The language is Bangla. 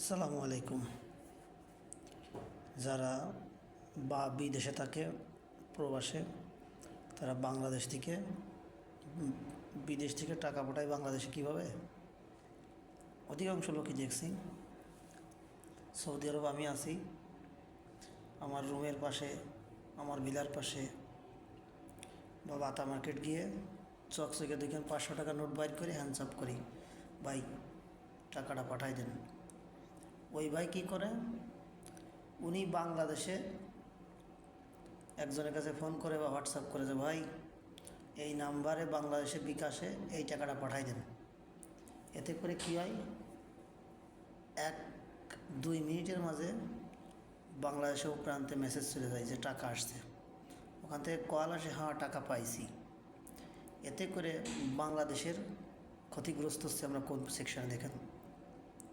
আসসালামু আলাইকুম। যারা বিদেশে থাকে, প্রবাসে, তারা বাংলাদেশ থেকে বিদেশ থেকে টাকা পাঠায় বাংলাদেশে কীভাবে? অধিকাংশ লোকই দেখছি। সৌদি আরব আমি আছি, আমার রুমের পাশে, আমার ভিলার পাশে বা বাতা মার্কেট গিয়ে চকচকে দেখেন 500 টাকা নোট বাইর করে হ্যান্ডসাপ করি, ভাই টাকাটা পাঠাই দেন। ওই ভাই কী করে, উনি বাংলাদেশে একজনের কাছে ফোন করে বা হোয়াটসঅ্যাপ করে যে ভাই এই নাম্বারে বাংলাদেশে বিকাশে এই টাকাটা পাঠাই দেন। এতে করে কী হয়, 1-2 মিনিটের মাঝে বাংলাদেশের প্রান্তে মেসেজ চলে যায় যে টাকা আসছে, ওখান থেকে কল আসে, হ্যাঁ টাকা পাইছি। এতে করে বাংলাদেশের ক্ষতিগ্রস্ত হচ্ছে। আমরা কোন সেকশনে দেখেন,